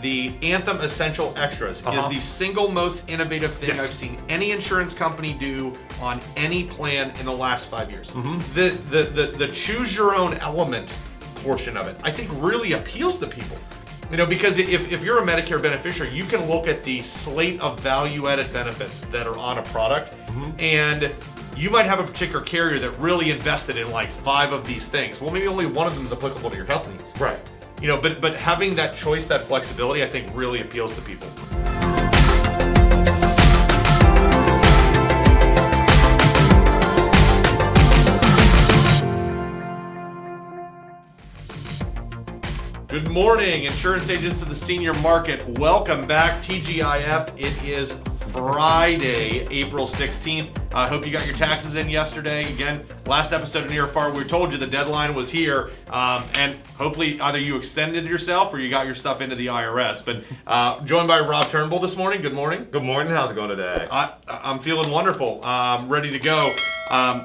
the Anthem Essential Extras is the single most innovative thing I've seen any insurance company do on any plan in the last 5 years. The choose your own element portion of it, I think, really appeals to people. Because if you're a Medicare beneficiary, you can look at the slate of value-added benefits that are on a product, and you might have a particular carrier that really invested in like 5 of these things. Well, maybe only one of them is applicable to your health needs. Right. But having that choice, that flexibility, I think really appeals to people. Good morning, insurance agents of the senior market. Welcome back, TGIF. It is Friday, April 16th. I hope you got your taxes in yesterday. Again, last episode of Near Far, we told you the deadline was here, and hopefully either you extended yourself or you got your stuff into the IRS. But joined by Robb Turnbull this morning. Good morning. Good morning. How's it going today? I'm feeling wonderful. Ready to go.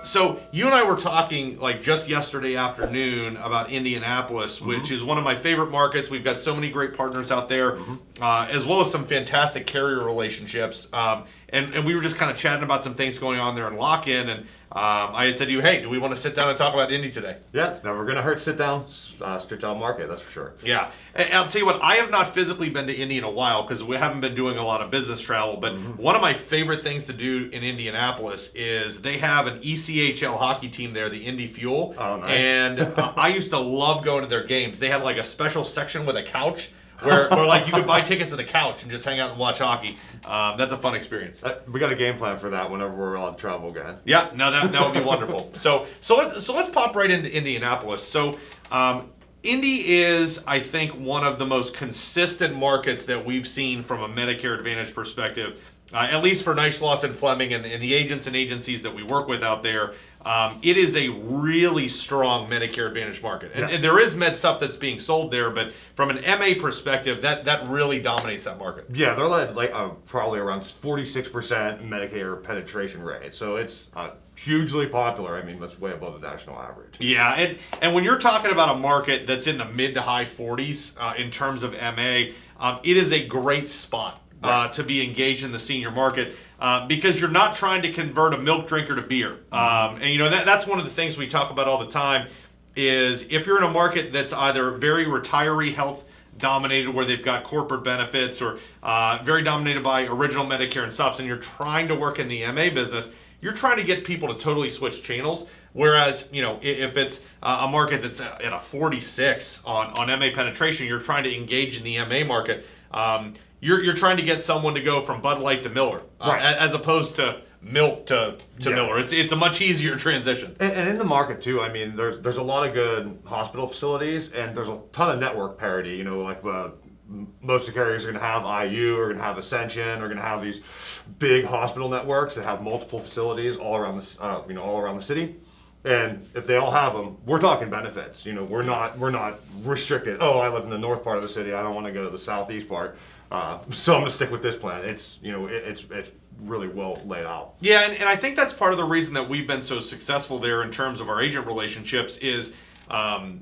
So you and I were talking like just yesterday afternoon about Indianapolis, which is one of my favorite markets. We've got so many great partners out there, as well as some fantastic carrier relationships. And we were just kind of chatting about some things going on there in lock-in, and I had said to you, hey, do we want to sit down and talk about Indy today? Yeah, it's never going to hurt. Sit down, stretch out market, that's for sure. Yeah, and I'll tell you what, I have not physically been to Indy in a while because we haven't been doing a lot of business travel, but one of my favorite things to do in Indianapolis is they have an ECHL hockey team there, the Indy Fuel. Oh, nice. And I used to love going to their games. They had like a special section with a couch where like you could buy tickets to the couch and just hang out and watch hockey. That's a fun experience. We got a game plan for that whenever we're on travel again. Yeah, no, that would be wonderful. So let's pop right into Indianapolis. So Indy is, I think, one of the most consistent markets that we've seen from a Medicare Advantage perspective, at least for Neishloss and Fleming and the agents and agencies that we work with out there. It is a really strong Medicare Advantage market. And there is MedSup that's being sold there, but from an MA perspective, that really dominates that market. Yeah, they're led like probably around 46% Medicare penetration rate. So it's hugely popular. I mean, that's way above the national average. Yeah, and when you're talking about a market that's in the mid to high 40s in terms of MA, it is a great spot to be engaged in the senior market. Because you're not trying to convert a milk drinker to beer. And that's one of the things we talk about all the time is if you're in a market that's either very retiree health dominated where they've got corporate benefits or very dominated by original Medicare and subs, and you're trying to work in the MA business, you're trying to get people to totally switch channels. Whereas, if it's a market that's at a 46 on MA penetration, you're trying to engage in the MA market. You're trying to get someone to go from Bud Light to Miller, as opposed to milk to Miller. It's a much easier transition. And in the market too, I mean, there's a lot of good hospital facilities, and there's a ton of network parity. Like most of the carriers are going to have IU, are going to have Ascension, are going to have these big hospital networks that have multiple facilities all around the city. And if they all have them, we're talking benefits. We're not restricted. Oh, I live in the north part of the city. I don't want to go to the southeast part. So I'm going to stick with this plan. It's really well laid out. Yeah, and I think that's part of the reason that we've been so successful there in terms of our agent relationships is, the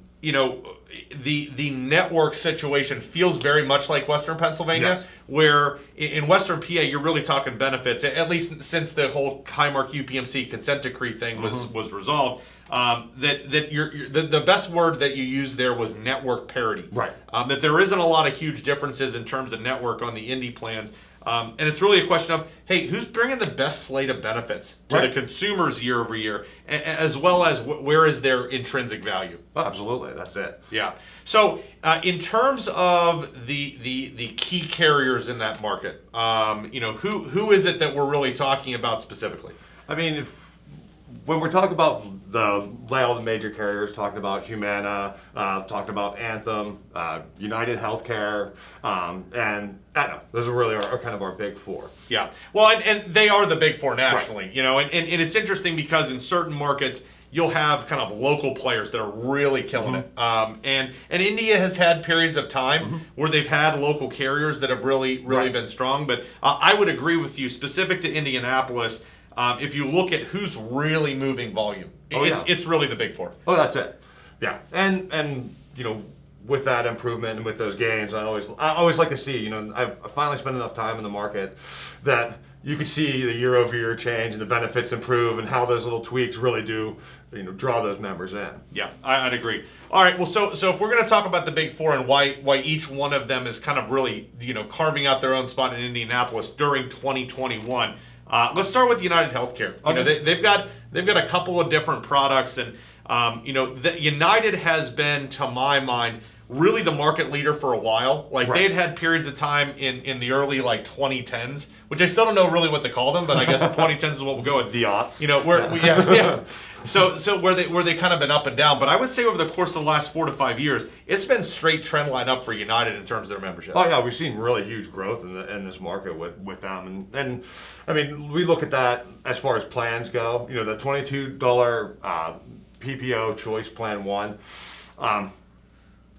network situation feels very much like Western Pennsylvania, where in Western PA you're really talking benefits, at least since the whole Highmark UPMC consent decree thing was resolved. The best word that you used there was network parity. Right. That there isn't a lot of huge differences in terms of network on the Indy plans. And it's really a question of, hey, who's bringing the best slate of benefits to the consumers year over year, as well as where is their intrinsic value? Oh, absolutely, that's it. Yeah. So in terms of the key carriers in that market, who is it that we're really talking about specifically? I mean, when we're talking about all the major carriers, talking about Humana, talking about Anthem, UnitedHealthcare, and Aetna. Those are really are kind of our big four. Yeah. Well, and they are the big four nationally, and it's interesting because in certain markets, you'll have kind of local players that are really killing it. And India has had periods of time where they've had local carriers that have really been strong. But I would agree with you, specific to Indianapolis, if you look at who's really moving volume, it's really the big four. Oh, that's it. Yeah, and with that improvement and with those gains, I always like to see, you know, I've finally spent enough time in the market that you could see the year-over-year change and the benefits improve and how those little tweaks really do, you know, draw those members in. Yeah, I'd agree. All right, well, so if we're going to talk about the big four and why each one of them is kind of really, you know, carving out their own spot in Indianapolis during 2021, let's start with UnitedHealthcare. You know, they've got a couple of different products, and you know, United has been, to my mind, really the market leader for a while. Like Right. they'd had periods of time in the early 2010s, which I still don't know really what to call them, but I guess the 2010s is what we'll go with. The aughts. You know, yeah. So where they kind of been up and down, but I would say over the course of the last 4 to 5 years, it's been straight trend line up for United in terms of their membership. Oh yeah, we've seen really huge growth in this market with them, and I mean, we look at that as far as plans go. You know, the $22 PPO Choice Plan 1.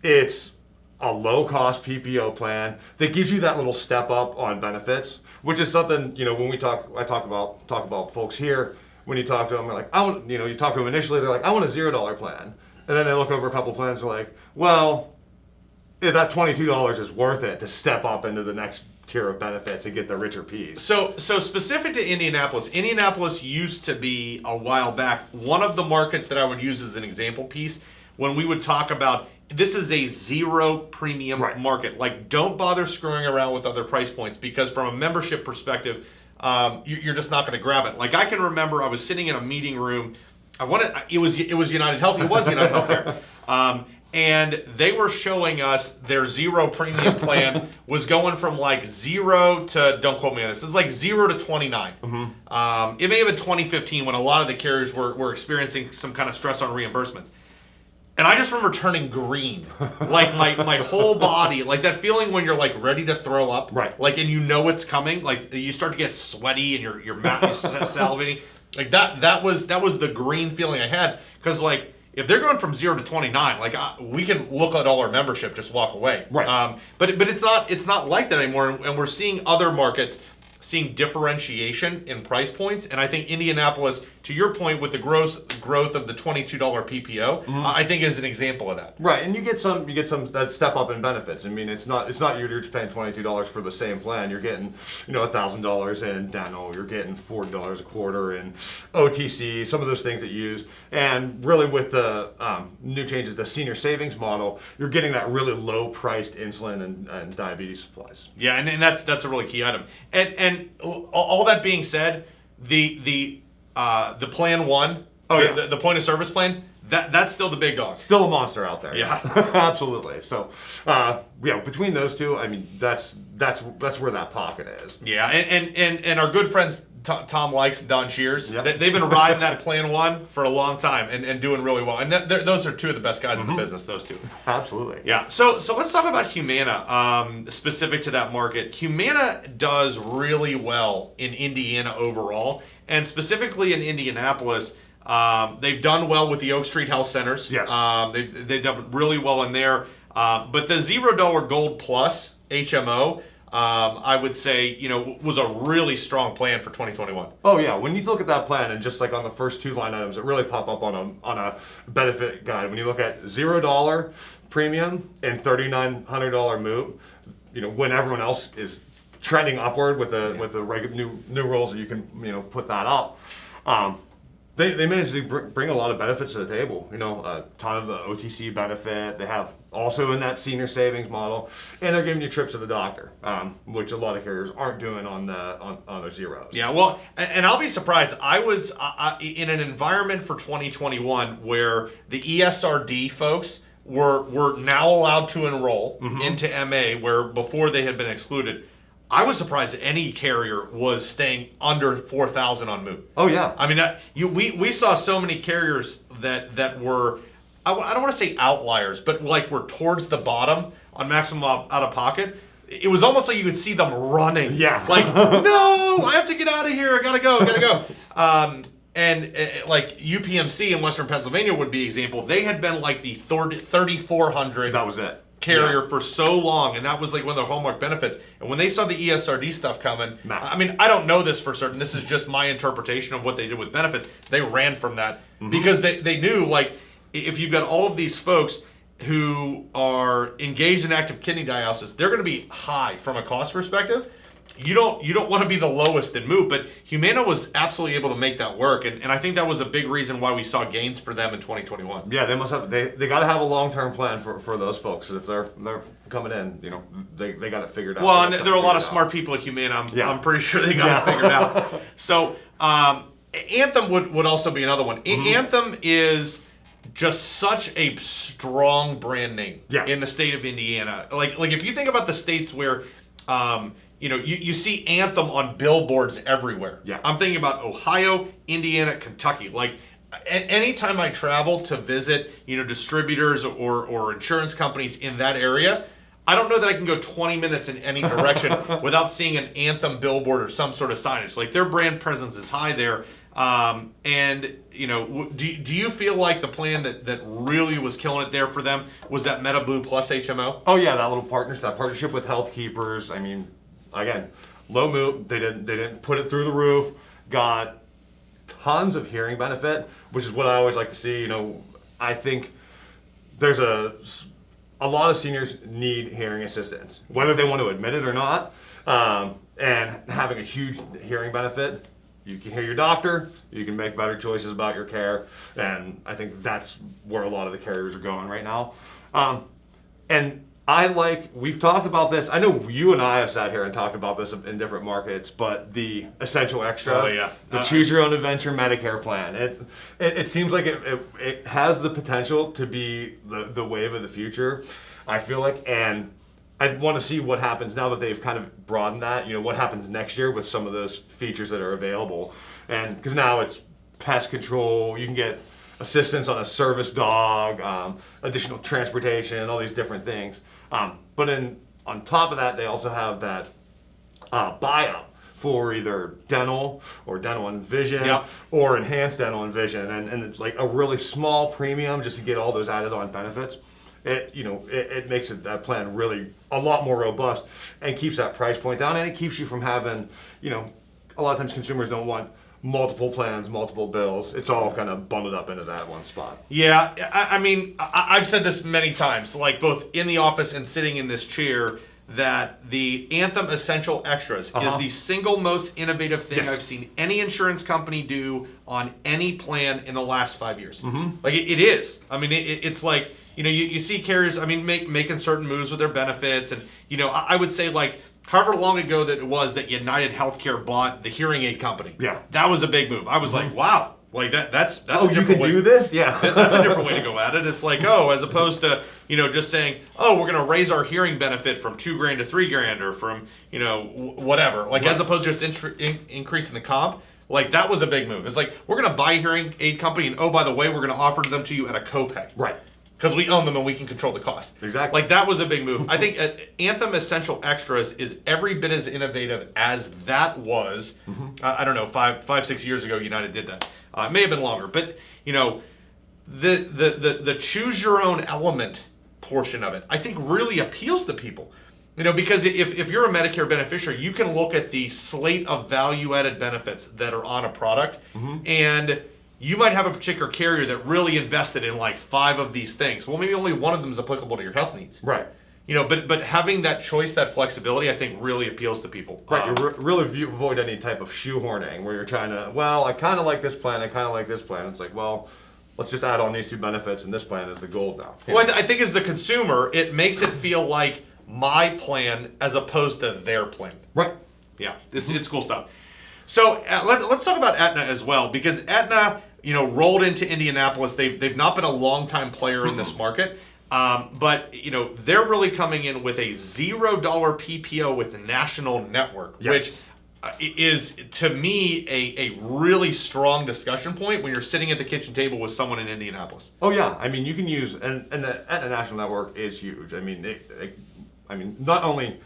It's a low-cost PPO plan that gives you that little step up on benefits, which is something, you know, when I talk about folks here. When you talk to them, they're like, you talk to them initially, they're like, I want a $0 plan, and then they look over a couple plans, they're like, well, if that $22 is worth it to step up into the next tier of benefits and get the richer piece. So specific to Indianapolis used to be, a while back, one of the markets that I would use as an example piece when we would talk about this is a zero premium Right. market. Like, don't bother screwing around with other price points, because from a membership perspective, you're just not going to grab it. Like, I can remember I was sitting in a meeting room. It was UnitedHealthcare. And they were showing us their zero premium plan was going from like 0 to, don't quote me on this, it's like 0 to 29. Mm-hmm. It may have been 2015 when a lot of the carriers were experiencing some kind of stress on reimbursements. And I just remember turning green, like my whole body, like that feeling when you're like ready to throw up, Right? Like, and you know it's coming, like you start to get sweaty and your mouth is salivating, like that was the green feeling I had, because like if they're going from 0 to 29, like we can look at all our membership, just walk away, Right? But it's not like that anymore, and we're seeing other markets seeing differentiation in price points, and I think Indianapolis, to your point, with the growth of the $22 PPO, I think is an example of that. Right, and you get some that step up in benefits. I mean, it's not you're just paying $22 for the same plan. You're getting, you know, $1,000 in dental. You're getting $40 a quarter in OTC. Some of those things that you use, and really with the new changes, the senior savings model, you're getting that really low priced insulin and diabetes supplies. Yeah, and that's a really key item. And all that being said, the plan 1, the point of service plan, that's still the big dog. Still a monster out there. Yeah. Absolutely. So, between those two, I mean, that's where that pocket is. Yeah, and our good friends Tom Likes and Don Shears, Yep. they've been riding that plan 1 for a long time and doing really well. And those are two of the best guys in the business, those two. Absolutely. Yeah. So let's talk about Humana, specific to that market. Humana does really well in Indiana overall, and specifically in Indianapolis. They've done well with the Oak Street Health Centers. Yes. They've done really well in there. But the $0 Gold Plus HMO, I would say, you know, was a really strong plan for 2021. Oh yeah, when you look at that plan and just like on the first 2 line items that really pop up on a benefit guide, when you look at $0 premium and $3,900 MOOP, you know, when everyone else is trending upward with the regular new rules that you can, you know, put that up. They managed to bring a lot of benefits to the table. You know, a ton of the OTC benefit. They have also in that senior savings model, and they're giving you trips to the doctor, which a lot of carriers aren't doing on their zeros. Yeah, well, and I'll be surprised. I was in an environment for 2021 where the ESRD folks were now allowed to enroll into MA, where before they had been excluded. I was surprised that any carrier was staying under 4,000 on MOOP. Oh yeah. I mean, we saw so many carriers that were, I don't want to say outliers, but like were towards the bottom on maximum out of pocket. It was almost like you could see them running. Yeah. Like, no, I have to get out of here. I gotta go. And like UPMC in Western Pennsylvania would be an example. They had been like the 3,400. That was it. Carrier for so long, and that was like one of their hallmark benefits. And when they saw the ESRD stuff coming, Max. I mean, I don't know this for certain. This is just my interpretation of what they did with benefits. They ran from that because they knew, like, if you've got all of these folks, who are engaged in active kidney dialysis, they're going to be high from a cost perspective. You don't want to be the lowest and move, but Humana was absolutely able to make that work, and I think that was a big reason why we saw gains for them in 2021. Yeah, they must have. They got to have a long-term plan for those folks. If they're coming in, they got it figured out. Well, and there are a lot of smart people at Humana. I'm pretty sure they got it figured out. So Anthem would also be another one. Anthem is just such a strong brand name in the state of Indiana. Like if you think about the states where you see Anthem on billboards everywhere. Yeah. I'm thinking about Ohio, Indiana, Kentucky. Like anytime I travel to visit, distributors or insurance companies in that area, I don't know that I can go 20 minutes in any direction without seeing an Anthem billboard or some sort of signage. Like their brand presence is high there. Do you feel like the plan that really was killing it there for them was that MetaBlue Plus HMO? Oh yeah, that little partnership with Health Keepers. I mean, again, low MOOP. They didn't put it through the roof. Got tons of hearing benefit, which is what I always like to see. I think there's a lot of seniors need hearing assistance, whether they want to admit it or not. And having a huge hearing benefit, you can hear your doctor, you can make better choices about your care, and I think that's where a lot of the carriers are going right now. And we've talked about this, I know you and I have sat here and talked about this in different markets, but the essential extras, the choose your own adventure Medicare plan, it seems like it has the potential to be the wave of the future, I feel like, and I want to see what happens now that they've kind of broadened that, what happens next year with some of those features that are available. And because now it's pest control, you can get assistance on a service dog, additional transportation, all these different things. But on top of that, they also have that buyout for either dental or dental and vision or enhanced dental and vision. And it's like a really small premium just to get all those added on benefits. It makes that plan really a lot more robust and keeps that price point down, and it keeps you from having, a lot of times consumers don't want multiple plans, multiple bills. It's all kind of bundled up into that one spot. Yeah, I mean, I've said this many times, like both in the office and sitting in this chair, that the Anthem Essential Extras is the single most innovative thing I've seen any insurance company do on any plan in the last 5 years. Like it is. I mean, it's like, you see carriers, I mean, making certain moves with their benefits. And, I would say like, however long ago that it was that UnitedHealthcare bought the hearing aid company. Yeah. That was a big move. I was like, wow. Like that's oh, you could do this? Yeah. That's a different way to go at it. It's like, as opposed to, just saying, we're going to raise our hearing benefit from $2,000 to $3,000 or from, whatever. Like as opposed to just increasing the comp. Like that was a big move. It's like, we're going to buy a hearing aid company and by the way, we're going to offer them to you at a copay. Right. Because we own them and we can control the cost. Exactly. Like that was a big move. I think Anthem Essential Extras is every bit as innovative as that was. I don't know, 5-6 years ago, United did that. It may have been longer, but the choose your own element portion of it, I think really appeals to people. Because if you're a Medicare beneficiary, you can look at the slate of value-added benefits that are on a product, and you might have a particular carrier that really invested in like 5 of these things. Well, maybe only one of them is applicable to your health needs. Right. But having that choice, that flexibility, I think really appeals to people. Right. You really avoid any type of shoehorning where you're trying to, I kind of like this plan, I kind of like this plan. It's like, let's just add on these 2 benefits and this plan is the gold now. Well, I think as the consumer, it makes it feel like my plan as opposed to their plan. Right. Yeah, it's cool stuff. So let's talk about Aetna as well, because Aetna, rolled into Indianapolis. They've not been a long-time player in this market, but they're really coming in with a $0 PPO with the national network, which is to me a really strong discussion point when you're sitting at the kitchen table with someone in Indianapolis. Oh yeah, I mean you can use and the Aetna national network is huge. I mean, not only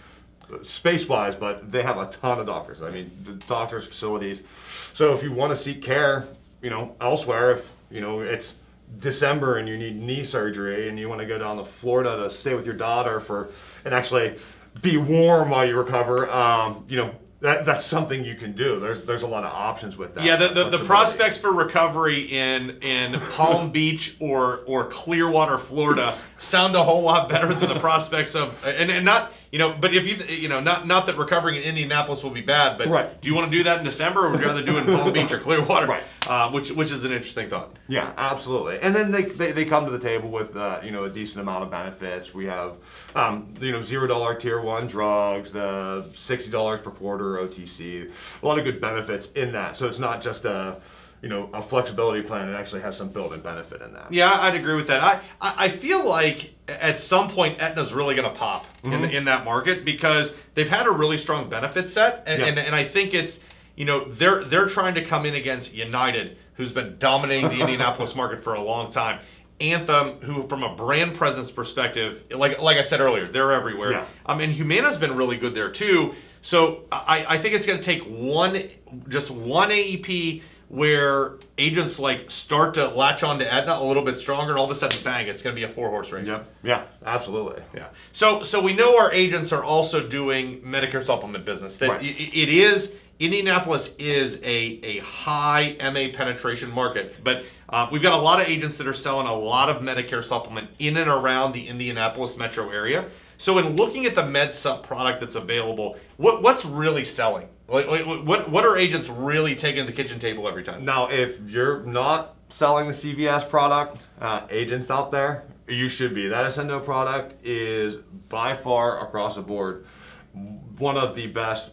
space-wise, but they have a ton of doctors. I mean, the doctors' facilities. So if you want to seek care, elsewhere, if it's December and you need knee surgery and you want to go down to Florida to stay with your daughter and actually be warm while you recover, that's something you can do. There's a lot of options with that. Yeah, the prospects for recovery in Palm Beach or Clearwater, Florida, sound a whole lot better than the prospects of and not but if not that recovering in Indianapolis will be bad, but right. Do you want to do that in December, or would you rather do it in Palm Beach or Clearwater? Right. Which is an interesting thought. Yeah, absolutely. And then they come to the table with a decent amount of benefits. We have $0 tier 1 drugs, the $60 per quarter OTC, a lot of good benefits in that. So it's not just a flexibility plan. It actually has some built-in benefit in that. Yeah, I'd agree with that. I feel like at some point Aetna's really going to pop in that market, because they've had a really strong benefit set, and I think it's they're trying to come in against United, who's been dominating the Indianapolis market for a long time. Anthem, who from a brand presence perspective, like I said earlier, they're everywhere. Yeah. And Humana's been really good there too. So I think it's going to take one AEP where agents start to latch on to Aetna a little bit stronger, and all of a sudden, bang, it's going to be a 4-horse race. Yep. Yeah, absolutely. Yeah. So we know our agents are also doing Medicare Supplement business. That right. Indianapolis is a high MA penetration market, but we've got a lot of agents that are selling a lot of Medicare Supplement in and around the Indianapolis metro area. So in looking at the Med Supp product that's available, what's really selling? What are agents really taking to the kitchen table every time? Now, if you're not selling the CVS product, agents out there, you should be. That Ascendo product is by far across the board one of the best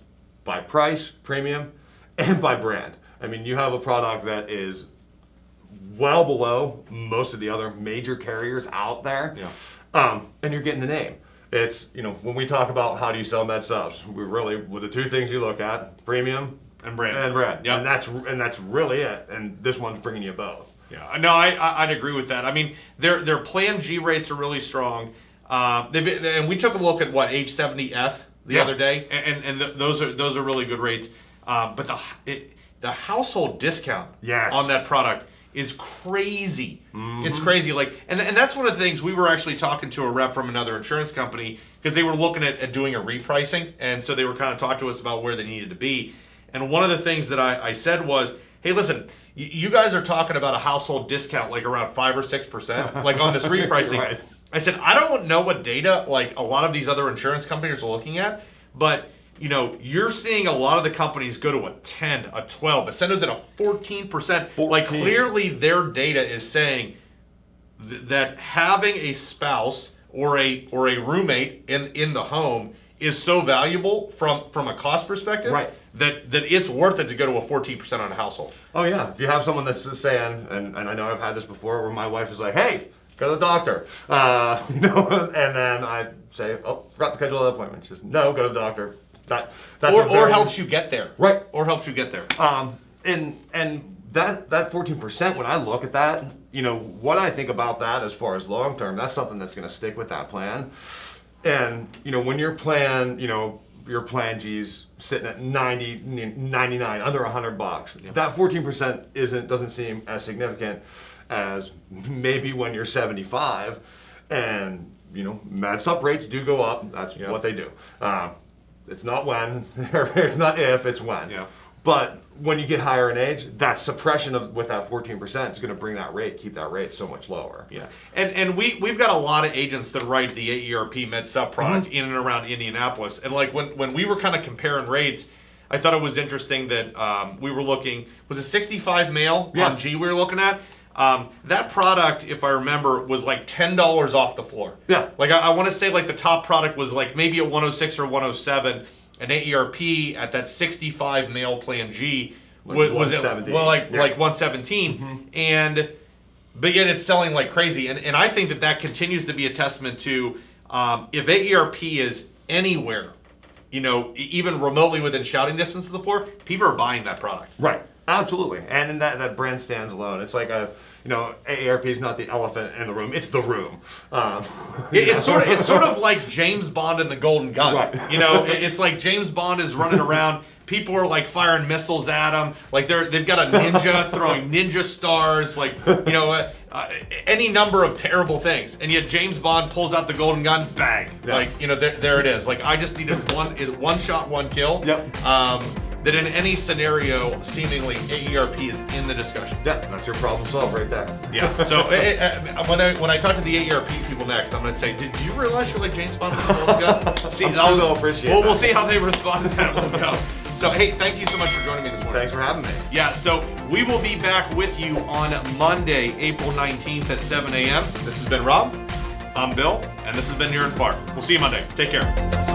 by price, premium, and by brand. I mean, you have a product that is well below most of the other major carriers out there, and you're getting the name. It's, when we talk about how do you sell med subs, we really, with the two things you look at, premium and brand. Yep. And that's really it. And this one's bringing you both. Yeah, no, I'd agree with that. I mean, their Plan G rates are really strong. And we took a look at age 70F the other day, and those are really good rates. But the household discount on that product is crazy. Mm-hmm. It's crazy. And that's one of the things. We were actually talking to a rep from another insurance company, because they were looking at doing a repricing, and so they were kind of talking to us about where they needed to be. And one of the things that I said was, hey, listen, you guys are talking about a household discount around 5 or 6%, on this repricing. Right. I said, I don't know what data a lot of these other insurance companies are looking at, but you're seeing a lot of the companies go to a 10, a 12. Ascendo's at a 14%. 14. Clearly their data is saying that having a spouse or a roommate in the home is so valuable from a cost perspective, right, that it's worth it to go to a 14% on a household. Oh yeah, if you have someone that's just saying, and I know I've had this before, where my wife is like, hey, go to the doctor, and then I say, oh, forgot to schedule an appointment. She says, no, go to the doctor. That's or helps you get there. Right. Or helps you get there. And that 14%, when I look at that, what I think about that as far as long term, that's something that's going to stick with that plan. And, when your plan, your Plan G's sitting at 90, 99, under $100, that 14% doesn't seem as significant as maybe when you're 75, and, Med Supp rates do go up. That's what they do. It's not when, it's not if, it's when. Yeah. But when you get higher in age, that suppression with that 14% is going to bring that rate, keep that rate so much lower. Yeah, and we've got a lot of agents that write the AERP Med Supp product in and around Indianapolis. And when we were kind of comparing rates, I thought it was interesting that we were looking, was it 65 male on G we were looking at? That product, if I remember, was $10 off the floor. Yeah. I want to say the top product was maybe a 106 or 107. An AERP at that 65 male Plan G was it 117, but yet it's selling like crazy. And I think that continues to be a testament to if AERP is anywhere, even remotely within shouting distance of the floor, people are buying that product. Right. Absolutely. And that brand stands alone. It's like AARP is not the elephant in the room; it's the room. It's sort of like James Bond and the Golden Gun. Right. It's like James Bond is running around. People are like firing missiles at him. Like they've got a ninja throwing ninja stars. Like any number of terrible things. And yet James Bond pulls out the Golden Gun, bang. Yeah. Like there it is. Like I just needed one shot, one kill. Yep. That in any scenario, seemingly AARP is in the discussion. Yeah, that's your problem solved right there. Yeah. So when I talk to the AARP people next, I'm going to say, did you realize you're like James Bond with the Golden Gun? See, they'll appreciate we'll that. see how they respond to that. We'll go. So hey, thank you so much for joining me this morning. Thanks for having me. Yeah. So we will be back with you on Monday, April 19th at 7 a.m. This has been Rob. I'm Bill, and this has been Near and Far. We'll see you Monday. Take care.